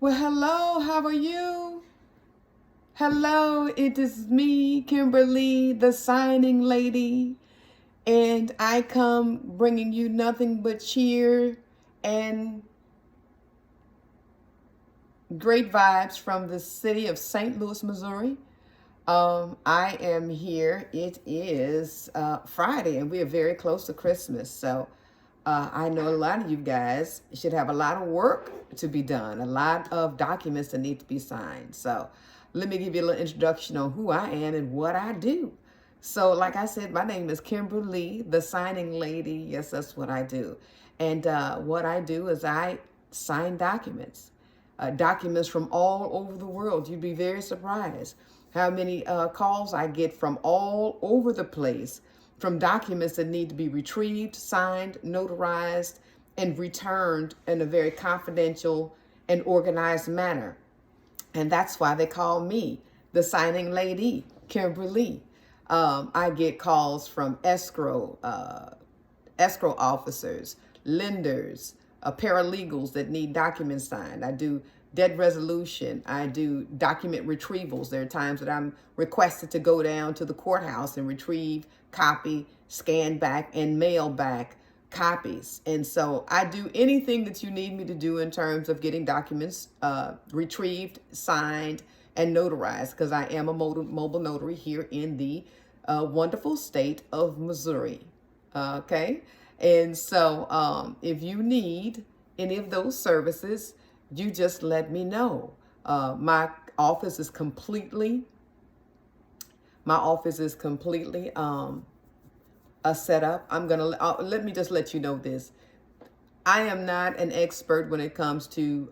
Well, hello, how are you? Hello, it is me, Kimberly, the signing lady, and I come bringing you nothing but cheer and great vibes from the city of St. Louis, Missouri. I am here. It is Friday, and we are very close to Christmas. So I know a lot of you guys should have a lot of work to be done, a lot of documents that need to be signed. So let me give you a little introduction on who I am and what I do. So, like I said, my name is Kimberly, the signing lady. Yes, that's what I do. And what I do is I sign documents, documents from all over the world. You'd be very surprised how many calls I get from all over the place from documents that need to be retrieved, signed, notarized, and returned in a very confidential and organized manner. And that's why they call me the signing lady, Kimberly. I get calls from escrow officers, lenders, paralegals that need documents signed. I do debt resolution. I do document retrievals. There are times that I'm requested to go down to the courthouse and retrieve, copy, scan back, and mail back copies. And so I do anything that you need me to do in terms of getting documents retrieved, signed, and notarized, because I am a mobile notary here in the wonderful state of Missouri. Okay. And so if you need any of those services, you just let me know. My office is completely, my office is completely a setup. Let me just let you know this. I am not an expert when it comes to,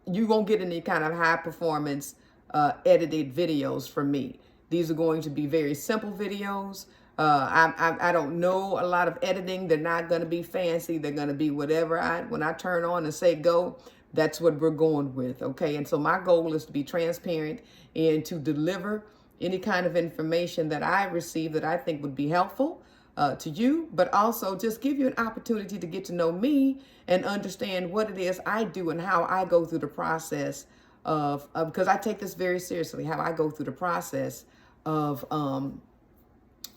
you won't get any kind of high performance edited videos from me. These are going to be very simple videos. I don't know a lot of editing. They're not going to be fancy. They're going to be whatever when I turn on and say go, that's what we're going with. Okay. And so my goal is to be transparent and to deliver any kind of information that I receive that I think would be helpful to you, but also just give you an opportunity to get to know me and understand what it is I do and how I go through the process because I take this very seriously, how I go through the process of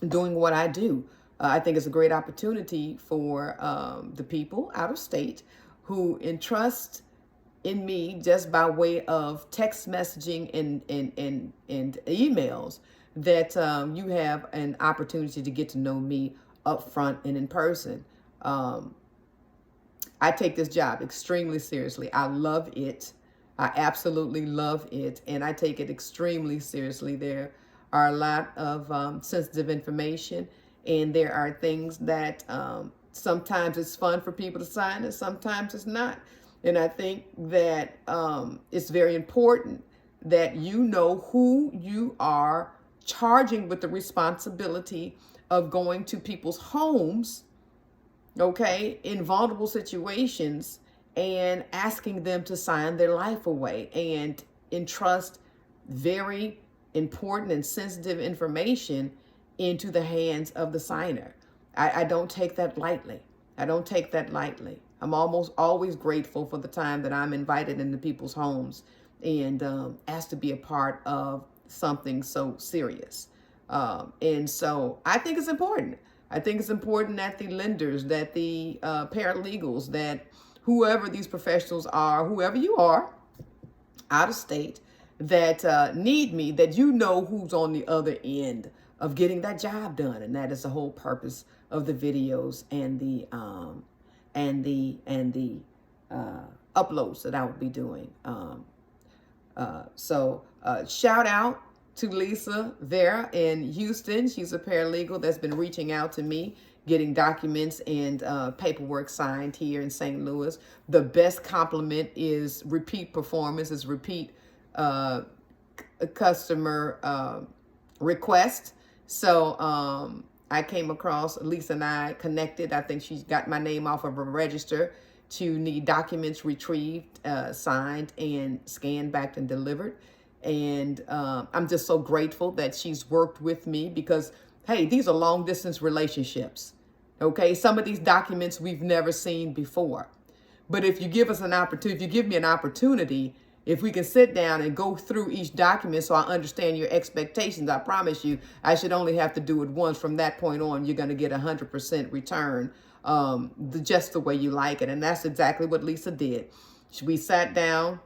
doing what I do. I think it's a great opportunity for the people out of state who entrust in me just by way of text messaging and emails that you have an opportunity to get to know me up front and in person. I take this job extremely seriously. I love it. I absolutely love it. And I take it extremely seriously. There are a lot of sensitive information, and there are things that sometimes it's fun for people to sign and sometimes it's not. And I think that it's very important that you know who you are charging with the responsibility of going to people's homes, okay, in vulnerable situations and asking them to sign their life away and entrust very important and sensitive information into the hands of the signer. I don't take that lightly. I don't take that lightly. I'm almost always grateful for the time that I'm invited into people's homes and asked to be a part of something so serious. And so I think it's important. I think it's important that the lenders, that the paralegals, that whoever these professionals are, whoever you are, out of state, that need me, that you know who's on the other end of getting that job done. And that is the whole purpose of the videos and the uploads that I will be doing. So shout out to Lisa Vera in Houston. She's a paralegal that's been reaching out to me, getting documents and paperwork signed here in St. Louis. The best compliment is repeat performance, is repeat customer request. So I came across, Lisa and I connected. I think she's got my name off of a register to need documents retrieved, signed, and scanned back and delivered. And I'm just so grateful that she's worked with me because, hey, these are long distance relationships. Okay, some of these documents we've never seen before. But if you give us an opportunity, if you give me an opportunity, if we can sit down and go through each document so I understand your expectations, I promise you, I should only have to do it once. From that point on, you're going to get 100% return, just the way you like it. And that's exactly what Lisa did. We sat down.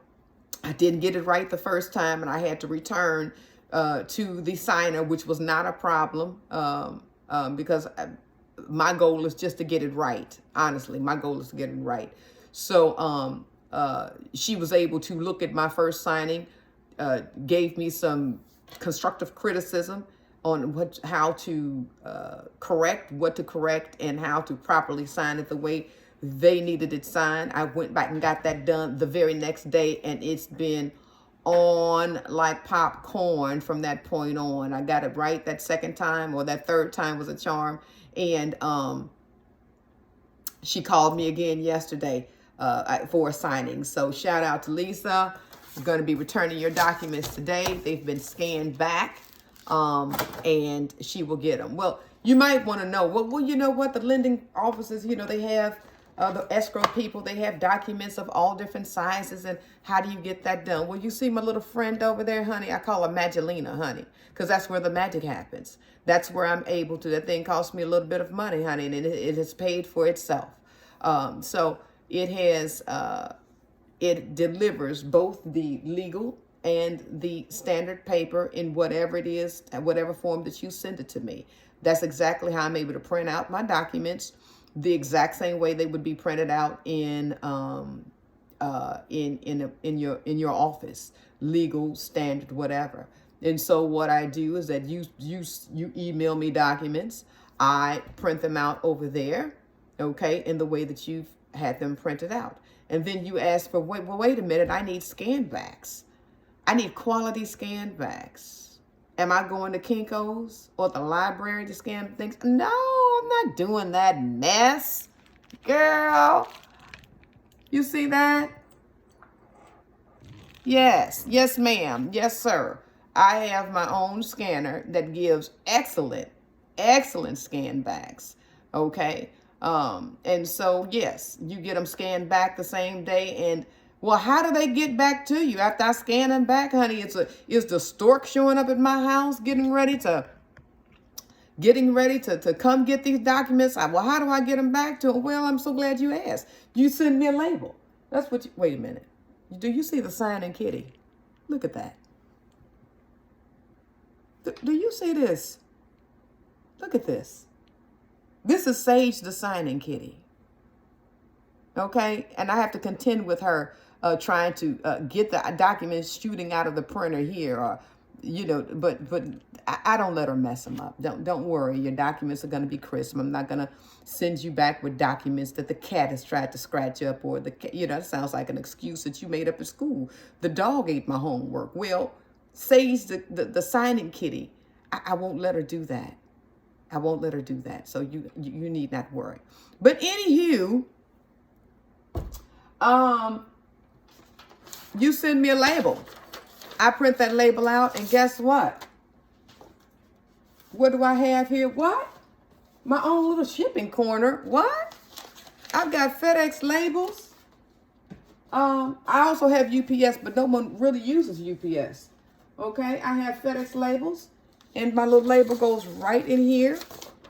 I didn't get it right the first time, and I had to return to the signer, which was not a problem, because my goal is just to get it right. Honestly, my goal is to get it right. So she was able to look at my first signing, gave me some constructive criticism on how to correct, what to correct, and how to properly sign it the way they needed it signed. I went back and got that done the very next day, and it's been on like popcorn from that point on. I got it right that second time, or that third time was a charm. And she called me again yesterday for a signing. So shout out to Lisa. I'm going to be returning your documents today. They've been scanned back, and she will get them. Well, you might want to know, well, you know what? The lending offices, they have the escrow people, they have documents of all different sizes, and how do you get that done? Well, you see my little friend over there, honey, I call her Magdalena, honey, because that's where the magic happens. That's where I'm able to. That thing cost me a little bit of money, honey, and it has paid for itself. So it has, it delivers both the legal and the standard paper in whatever it is, whatever form that you send it to me. That's exactly how I'm able to print out my documents, the exact same way they would be printed out in your office, legal, standard, whatever. And so what I do is that you email me documents, I print them out over there, okay, in the way that you've had them printed out. And then you ask for, wait a minute, I need scan backs. I need quality scan backs. Am I going to Kinko's or the library to scan things? No, I'm not doing that mess. Girl, you see that? Yes, ma'am. Yes, sir. I have my own scanner that gives excellent scan backs. Okay. And so, yes, you get them scanned back the same day. And well, how do they get back to you after I scan them back, honey? Is the stork showing up at my house, getting ready to come get these documents? Well, how do I get them back to them? Well, I'm so glad you asked. You send me a label. That's what wait a minute. Do you see the signing kitty? Look at that. Do you see this? Look at this. This is Sage the signing kitty. Okay? And I have to contend with her trying to get the documents shooting out of the printer here, or but I don't let her mess them up. Don't worry. Your documents are going to be crisp. I'm not going to send you back with documents that the cat has tried to scratch up, or that sounds like an excuse that you made up at school. The dog ate my homework. Well, Sage the signing kitty, I won't let her do that. I won't let her do that. So you need not worry. But anywho, you send me a label. I print that label out, and guess what? What do I have here? What? My own little shipping corner. What? I've got FedEx labels. I also have UPS, but no one really uses UPS. Okay, I have FedEx labels, and my little label goes right in here.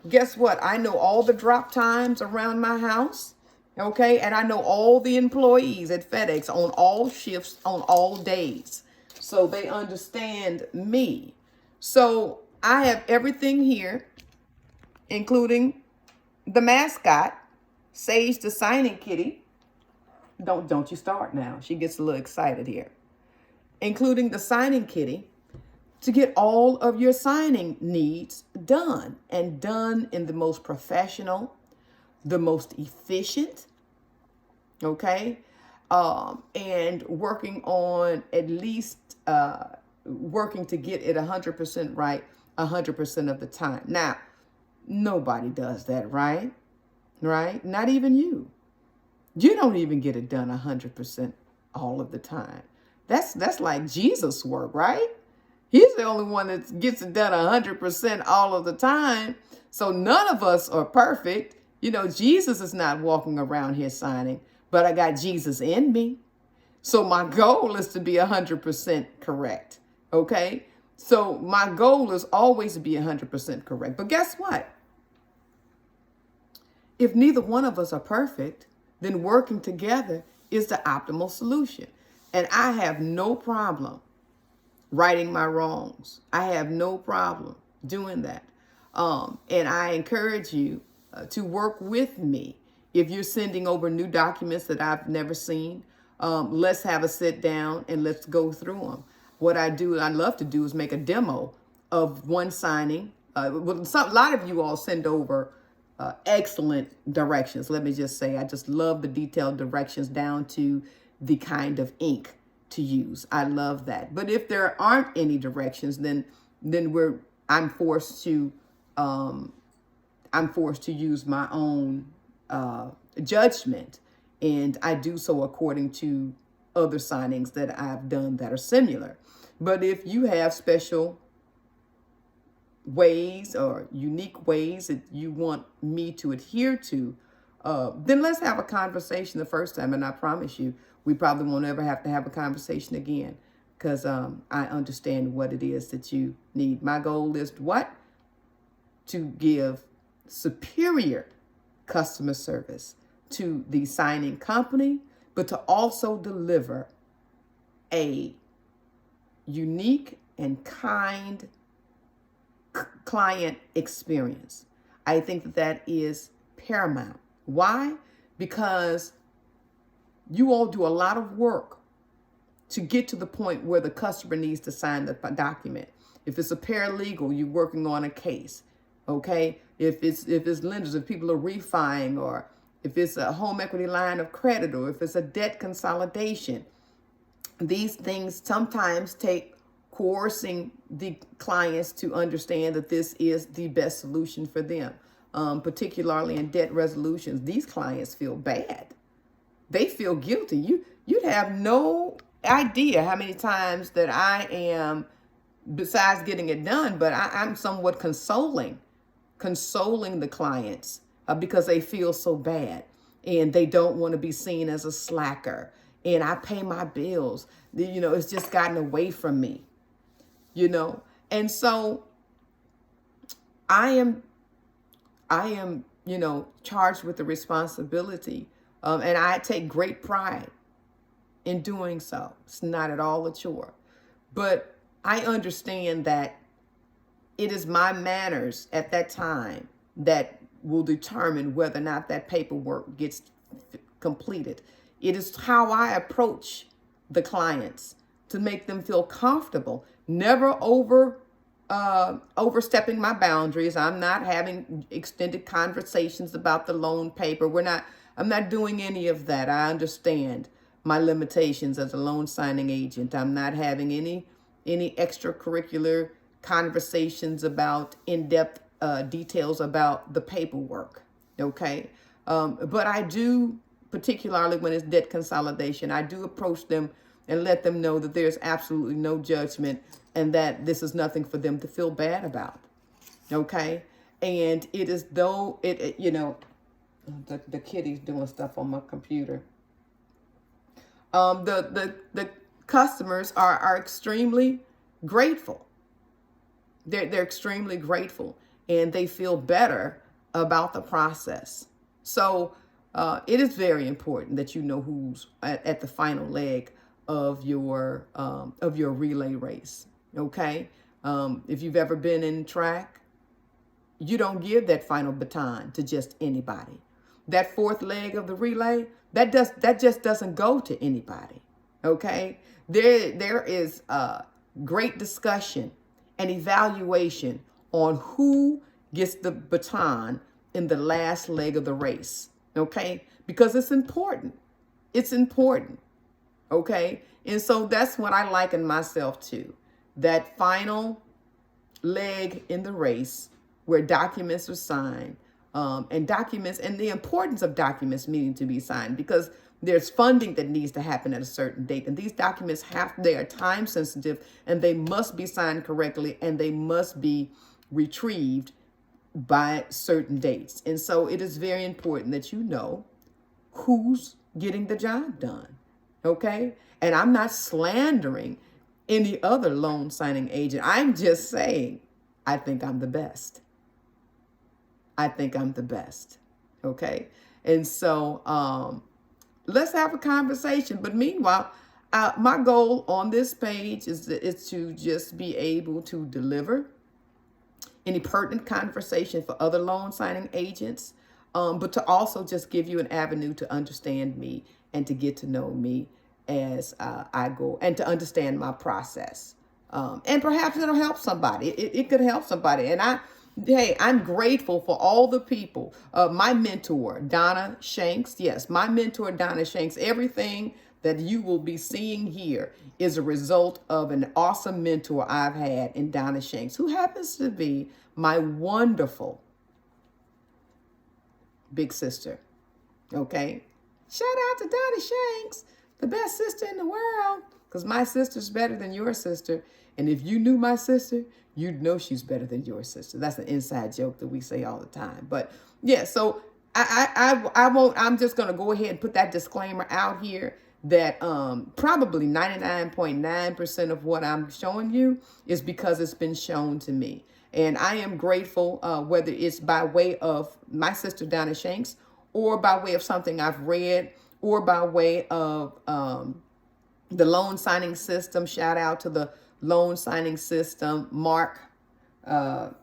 Guess what? I know all the drop times around my house. Okay, and I know all the employees at FedEx on all shifts, on all days. So they understand me. So I have everything here, including the mascot, Sage the signing kitty. Don't you start now. She gets a little excited here. Including the signing kitty, to get all of your signing needs done, and done in the most professional, the most efficient, okay? And working on at least, working to get it 100% right 100% of the time. Now, nobody does that, right? Right? Not even you. You don't even get it done 100% all of the time. That's like Jesus' work, right? He's the only one that gets it done 100% all of the time. So none of us are perfect. Jesus is not walking around here signing, but I got Jesus in me. So my goal is to be 100% correct. Okay? So my goal is always to be 100% correct. But guess what? If neither one of us are perfect, then working together is the optimal solution. And I have no problem righting my wrongs. I have no problem doing that. And I encourage you to work with me. If you're sending over new documents that I've never seen, let's have a sit down and let's go through them. What I love to do is make a demo of one signing. A lot of you all send over excellent directions. Let me just say, I just love the detailed directions down to the kind of ink to use. I love that. But if there aren't any directions, then I'm forced to use my own judgment, and I do so according to other signings that I've done that are similar. But if you have special ways or unique ways that you want me to adhere to, then let's have a conversation the first time. And I promise you, we probably won't ever have to have a conversation again, because I understand what it is that you need. My goal is what? To give superior customer service to the signing company, but to also deliver a unique and kind client experience. I think that is paramount. Why? Because you all do a lot of work to get to the point where the customer needs to sign the document. If it's a paralegal, you're working on a case, okay? If it's lenders, if people are refining, or if it's a home equity line of credit, or if it's a debt consolidation, these things sometimes take coercing the clients to understand that this is the best solution for them. Particularly in debt resolutions, these clients feel bad. They feel guilty. You'd have no idea how many times that I am, besides getting it done, but I'm somewhat consoling the clients because they feel so bad and they don't want to be seen as a slacker. And I pay my bills. It's just gotten away from me, And so I am, charged with the responsibility. And I take great pride in doing so. It's not at all a chore. But I understand that it is my manners at that time that will determine whether or not that paperwork gets completed. It is how I approach the clients to make them feel comfortable, never overstepping my boundaries. I'm not having extended conversations about the loan paper. I'm not doing any of that. I understand my limitations as a loan signing agent. I'm not having any extracurricular conversations about in-depth details about the paperwork, okay? But I do, particularly when it's debt consolidation, I do approach them and let them know that there's absolutely no judgment and that this is nothing for them to feel bad about, okay? And it is though, the kitty's doing stuff on my computer. The customers are extremely grateful. They're extremely grateful, and they feel better about the process. So it is very important that you know who's at the final leg of your relay race. Okay, if you've ever been in track, you don't give that final baton to just anybody. That fourth leg of the relay, that just doesn't go to anybody. Okay, there is great discussion and evaluation on who gets the baton in the last leg of the race. Okay, because it's important. It's important. Okay, and so that's what I liken myself to. That final leg in the race where documents are signed, and the importance of documents needing to be signed, because there's funding that needs to happen at a certain date. And these documents they are time sensitive, and they must be signed correctly, and they must be retrieved by certain dates. And so it is very important that you know who's getting the job done. Okay? And I'm not slandering any other loan signing agent. I'm just saying, I think I'm the best. I think I'm the best. Okay? And so let's have a conversation. But meanwhile, my goal on this page is to just be able to deliver any pertinent conversation for other loan signing agents, but to also just give you an avenue to understand me and to get to know me as I go, and to understand my process. And perhaps it'll help somebody. It could help somebody. And I'm grateful for all the people. My mentor, Donna Shanks. Yes, my mentor, Donna Shanks. Everything that you will be seeing here is a result of an awesome mentor I've had in Donna Shanks, who happens to be my wonderful big sister. Okay? Shout out to Donna Shanks, the best sister in the world, because my sister's better than your sister. And if you knew my sister, you'd know she's better than your sister. That's an inside joke that we say all the time. But yeah, so I won't, I'm just going to go ahead and put that disclaimer out here that probably 99.9% of what I'm showing you is because it's been shown to me. And I am grateful, whether it's by way of my sister Donna Shanks, or by way of something I've read, or by way of the loan signing system. Shout out to the loan signing system, Mark, the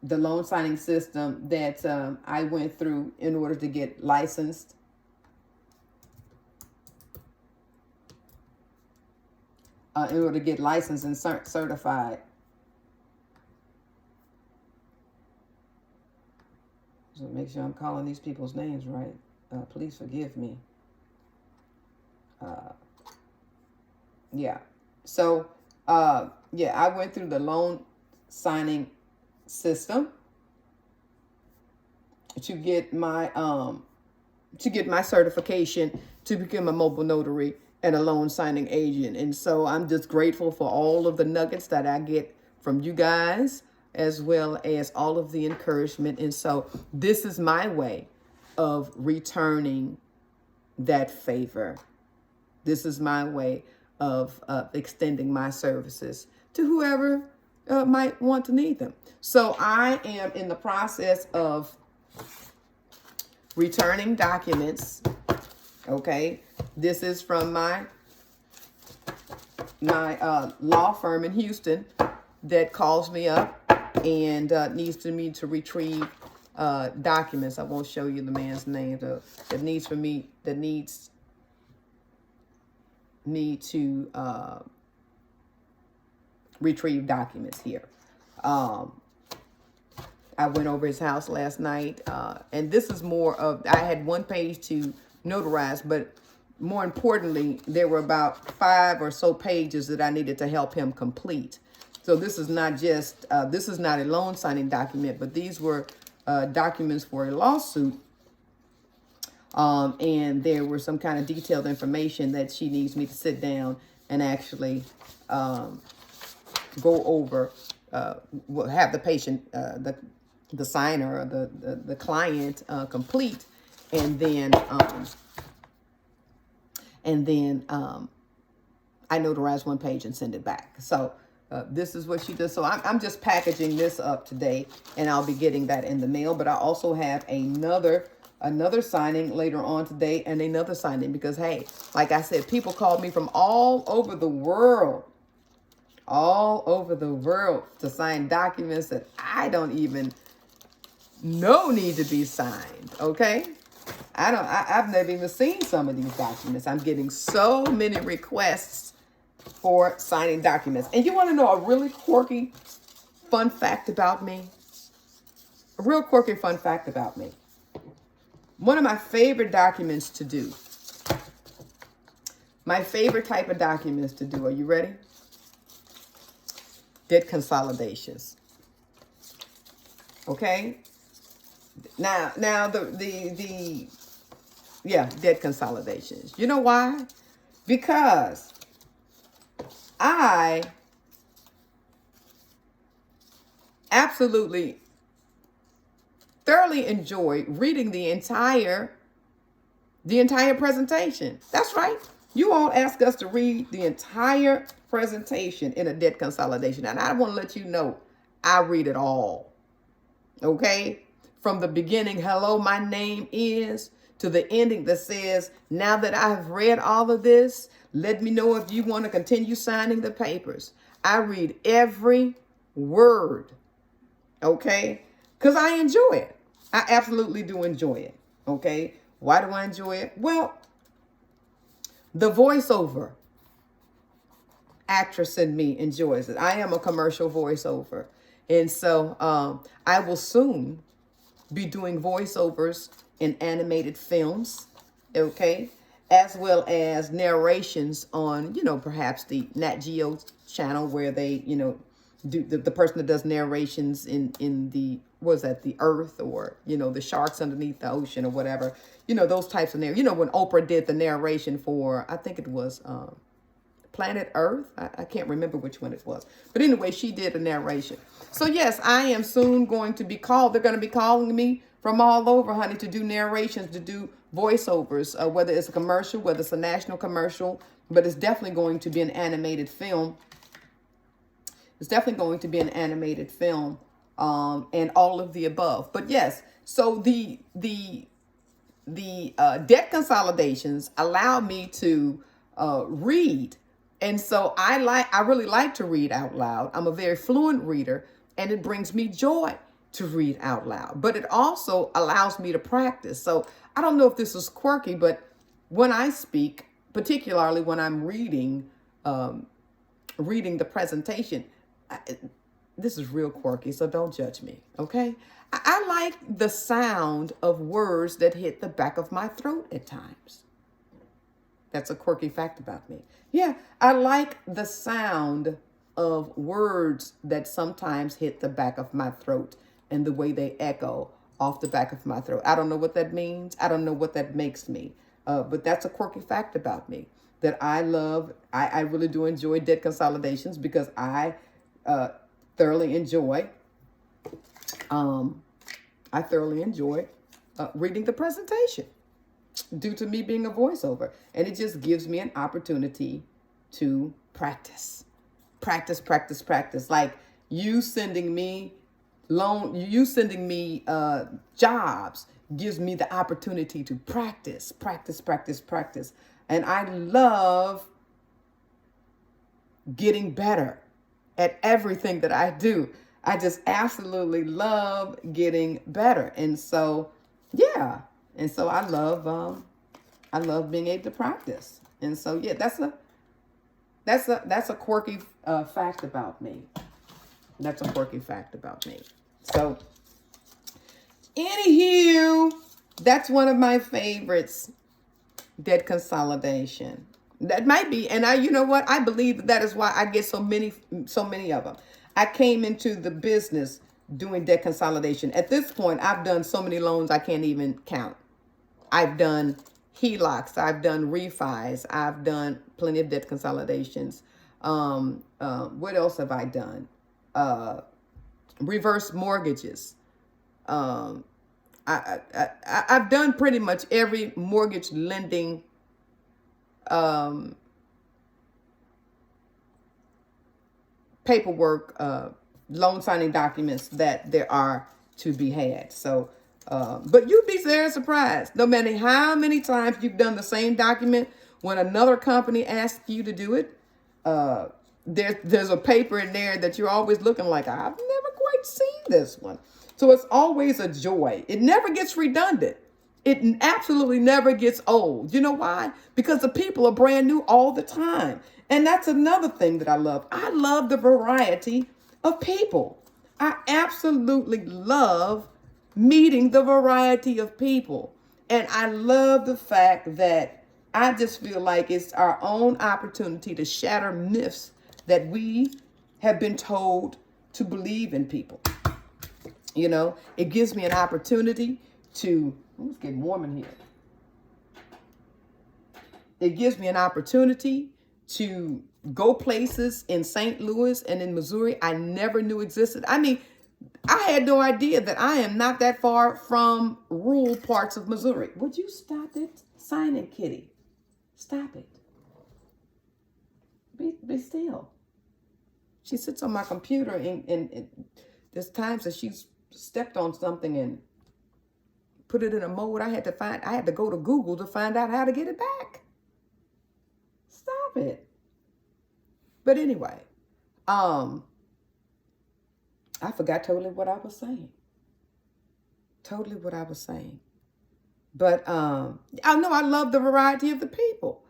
loan signing system that I went through in order to get licensed. In order to get licensed and certified. So make sure I'm calling these people's names right. Please forgive me. Yeah. So, yeah, I went through the loan signing system to get my certification to become a mobile notary and a loan signing agent. And so I'm just grateful for all of the nuggets that I get from you guys, as well as all of the encouragement. And so this is my way of returning that favor. This is my way of extending my services to whoever might want to need them. So I am in the process of returning documents. Okay, this is from my law firm in Houston that calls me up and needs me to retrieve documents. I won't show you the man's name that needs me to retrieve documents here. I went over his house last night, and this is more of, I had one page to notarize, but more importantly, there were about 5 or so pages that I needed to help him complete. So this is not just, this is not a loan signing document, but these were documents for a lawsuit. And there were some kind of detailed information that she needs me to sit down and actually go over, have the patient, the signer, or the client complete, and then I notarize one page and send it back. So this is what she does. So I'm just packaging this up today, and I'll be getting that in the mail. But I also have another signing later on today, and another signing, because hey, like I said, people called me from all over the world to sign documents that I don't even know need to be signed. Okay, I've never even seen some of these documents. I'm getting so many requests for signing documents. And you want to know a really quirky fun fact about me? A real quirky fun fact about me. One of my favorite documents to do. My favorite type of documents to do. Are you ready? Debt consolidations. Okay? Now debt consolidations. You know why? Because I absolutely thoroughly enjoy reading the entire The entire presentation. That's right. You all ask us to read the entire presentation in a debt consolidation. And I want to let you know, I read it all. Okay? From the beginning, hello, my name is, to the ending that says, now that I have read all of this, let me know if you want to continue signing the papers. I read every word. Okay? Because I enjoy it. I absolutely do enjoy it. Okay? Why do I enjoy it? Well, the voiceover actress in me enjoys it. I am a commercial voiceover. And so I will soon be doing voiceovers in animated films, okay? As well as narrations on, perhaps the Nat Geo channel where they, do the person that does narrations in the, what is that, the earth, or, the sharks underneath the ocean or whatever. Those types of narration. When Oprah did the narration for, I think it was Planet Earth. I can't remember which one it was. But anyway, she did a narration. So yes, I am soon going to be called. They're going to be calling me from all over, honey, to do narrations, to do voiceovers, whether it's a commercial, whether it's a national commercial, but it's definitely going to be an animated film. It's definitely going to be an animated film, and all of the above. But yes, so the debt consolidations allow me to read. And so I really like to read out loud. I'm a very fluent reader, and it brings me joy to read out loud. But it also allows me to practice. So I don't know if this is quirky, but when I speak, particularly when I'm reading the presentation, this is real quirky, so don't judge me, okay? I like the sound of words that hit the back of my throat at times. That's a quirky fact about me. Yeah, I like the sound of words that sometimes hit the back of my throat and the way they echo off the back of my throat. I don't know what that means. I don't know what that makes me. But that's a quirky fact about me that I love. I really do enjoy debt consolidations because I thoroughly enjoy reading the presentation due to me being a voiceover. And it just gives me an opportunity to practice. Like you sending me jobs gives me the opportunity to practice. And I love getting better at everything that I do. I just absolutely love getting better. And so, yeah. And so I love being able to practice. And so, yeah, that's a quirky fact about me. That's a quirky fact about me. So, anywho, that's one of my favorites, debt consolidation. That might be, and you know what? I believe that is why I get so many of them. I came into the business doing debt consolidation. At this point, I've done so many loans I can't even count. I've done HELOCs. I've done refis. I've done plenty of debt consolidations. What else have I done? Reverse mortgages. I've done pretty much every mortgage lending paperwork, loan signing documents that there are to be had. So, but you'd be very surprised. No matter how many times you've done the same document, when another company asks you to do it, there's a paper in there that you're always looking like, I've never quite seen this one. So it's always a joy. It never gets redundant. It absolutely never gets old. You know why? Because the people are brand new all the time. And that's another thing that I love. I love the variety of people. I absolutely love meeting the variety of people. And I love the fact that I just feel like it's our own opportunity to shatter myths that we have been told to believe in people. You know, it gives me an opportunity to, it's getting warm in here. It gives me an opportunity to go places in St. Louis and in Missouri I never knew existed. I mean, I had no idea that I am not that far from rural parts of Missouri. Would you stop it? Sign it, kitty. Stop it. Be still. She sits on my computer and there's times that she's stepped on something and put it in a mode. I had to go to Google to find out how to get it back. Stop it. But anyway, I forgot totally what I was saying. But I know I love the variety of the people.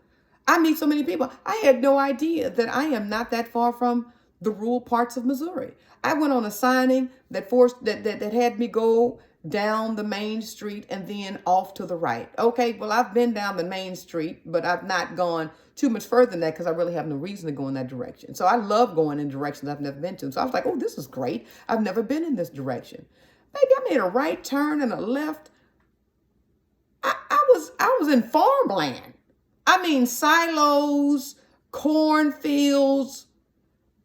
I meet so many people. I had no idea that I am not that far from the rural parts of Missouri. I went on a signing that had me go down the main street and then off to the right. Okay, well, I've been down the main street, but I've not gone too much further than that because I really have no reason to go in that direction. So I love going in directions I've never been to. So I was like, oh, this is great. I've never been in this direction. Maybe I made a right turn and a left. I was in farmland. I mean, silos, cornfields.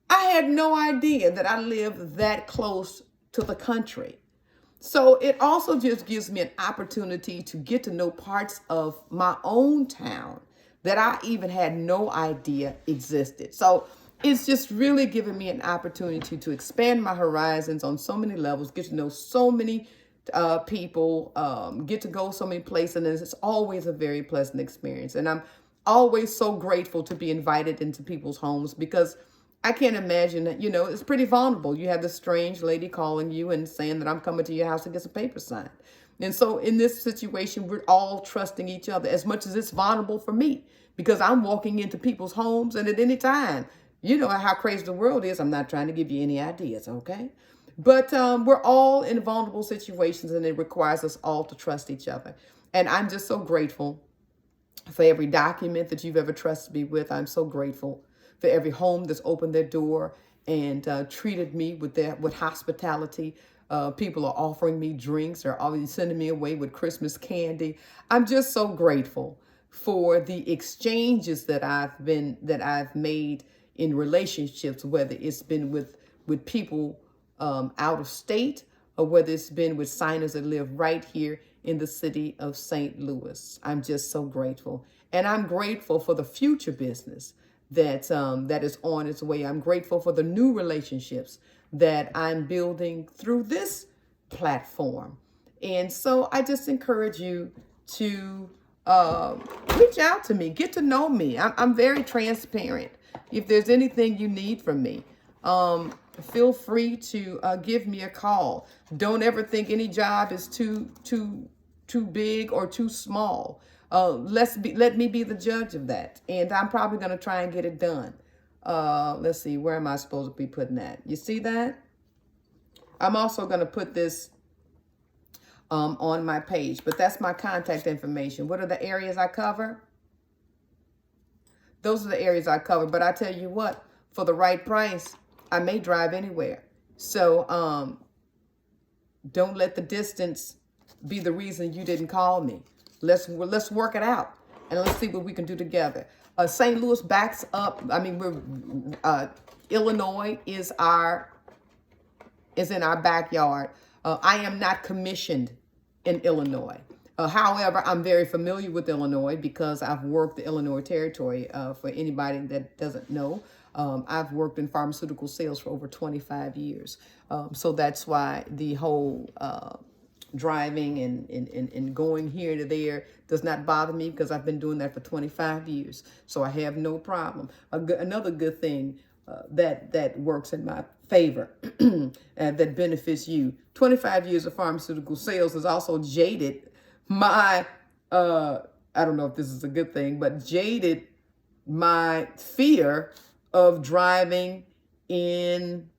I had no idea that I lived that close to the country. So it also just gives me an opportunity to get to know parts of my own town that I even had no idea existed. So it's just really giving me an opportunity to expand my horizons on so many levels, get to know so many people, get to go so many places, and it's always a very pleasant experience. And I'm always so grateful to be invited into people's homes because I can't imagine that, it's pretty vulnerable. You have this strange lady calling you and saying that I'm coming to your house to get some papers signed. And so in this situation, we're all trusting each other as much as it's vulnerable for me because I'm walking into people's homes and at any time, you know how crazy the world is. I'm not trying to give you any ideas, okay? But we're all in vulnerable situations and it requires us all to trust each other. And I'm just so grateful for every document that you've ever trusted me with. I'm so grateful for every home that's opened their door and treated me with hospitality. People are offering me drinks or always sending me away with Christmas candy. I'm just so grateful for the exchanges that I've made in relationships, whether it's been with people out of state or whether it's been with signers that live right here in the city of St. Louis. I'm just so grateful. And I'm grateful for the future business that is on its way. I'm grateful for the new relationships that I'm building through this platform. And so I just encourage you to reach out to me, get to know me. I'm very transparent. If there's anything you need from me, feel free to give me a call. Don't ever think any job is too big or too small. Let me be the judge of that. And I'm probably going to try and get it done. Let's see, where am I supposed to be putting that? You see that? I'm also going to put this on my page, but that's my contact information. What are the areas I cover? Those are the areas I cover. But I tell you what, for the right price, I may drive anywhere. So don't let the distance be the reason you didn't call me. Let's work it out and let's see what we can do together. St. Louis backs up. I mean, Illinois is in our backyard. I am not commissioned in Illinois. However, I'm very familiar with Illinois because I've worked the Illinois territory. For anybody that doesn't know, I've worked in pharmaceutical sales for over 25 years. So that's why the whole driving and going here to there does not bother me because I've been doing that for 25 years. So I have no problem. Another good thing that works in my favor and that benefits you. 25 years of pharmaceutical sales has also jaded my, I don't know if this is a good thing, but jaded my fear of driving in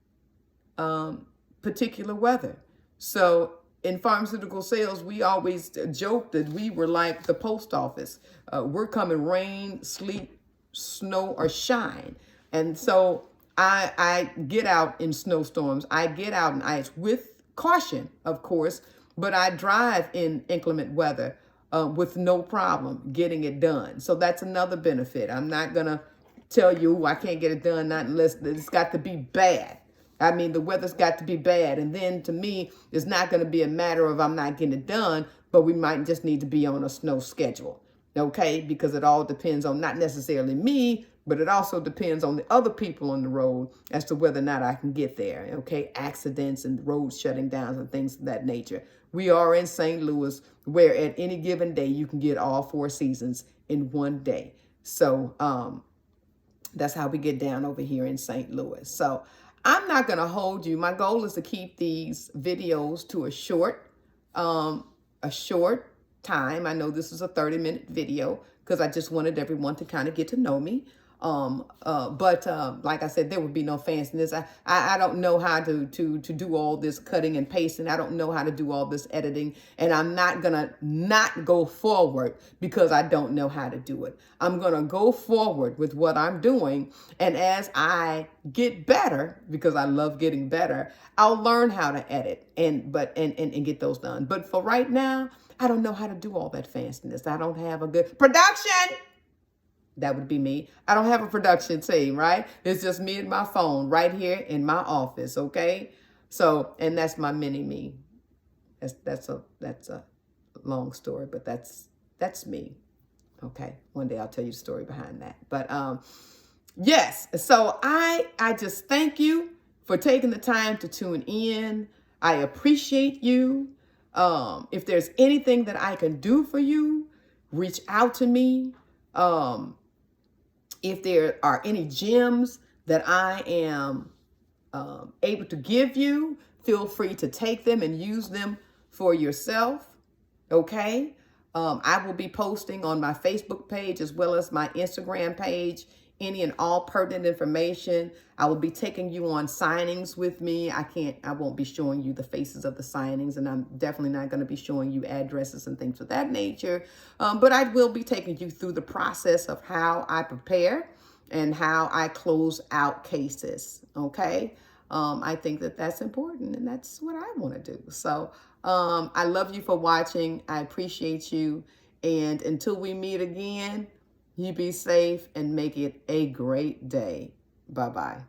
particular weather. So in pharmaceutical sales, we always joke that we were like the post office. We're coming rain, sleet, snow, or shine. And so I get out in snowstorms. I get out in ice with caution, of course, but I drive in inclement weather with no problem getting it done. So that's another benefit. I'm not going to tell you I can't get it done, not unless it's got to be bad. I mean, the weather's got to be bad. And then to me, it's not going to be a matter of I'm not getting it done, but we might just need to be on a snow schedule. Okay? Because it all depends on not necessarily me, but it also depends on the other people on the road as to whether or not I can get there. Okay? Accidents and roads shutting down and things of that nature. We are in St. Louis, where at any given day you can get all 4 seasons in one day. So that's how we get down over here in St. Louis. So I'm not going to hold you. My goal is to keep these videos to a short time. I know this is a 30-minute video because I just wanted everyone to kind of get to know me. But like I said, there would be no fanciness. I don't know how to do all this cutting and pasting. I don't know how to do all this editing, and I'm not gonna not go forward because I don't know how to do it. I'm gonna go forward with what I'm doing, and as I get better, because I love getting better, I'll learn how to edit and get those done. But for right now, I don't know how to do all that fanciness. I don't have a good production. That would be me. I don't have a production team, right? It's just me and my phone right here in my office, okay? So, and that's my mini me. That's a long story, but that's me. Okay. One day I'll tell you the story behind that. But yes, so I just thank you for taking the time to tune in. I appreciate you. If there's anything that I can do for you, reach out to me. If there are any gems that I am able to give you, feel free to take them and use them for yourself. Okay? I will be posting on my Facebook page as well as my Instagram page any and all pertinent information. I will be taking you on signings with me. I won't be showing you the faces of the signings, and I'm definitely not going to be showing you addresses and things of that nature. But I will be taking you through the process of how I prepare and how I close out cases. Okay. I think that that's important, and that's what I want to do. So I love you for watching. I appreciate you. And until we meet again, you be safe and make it a great day. Bye-bye.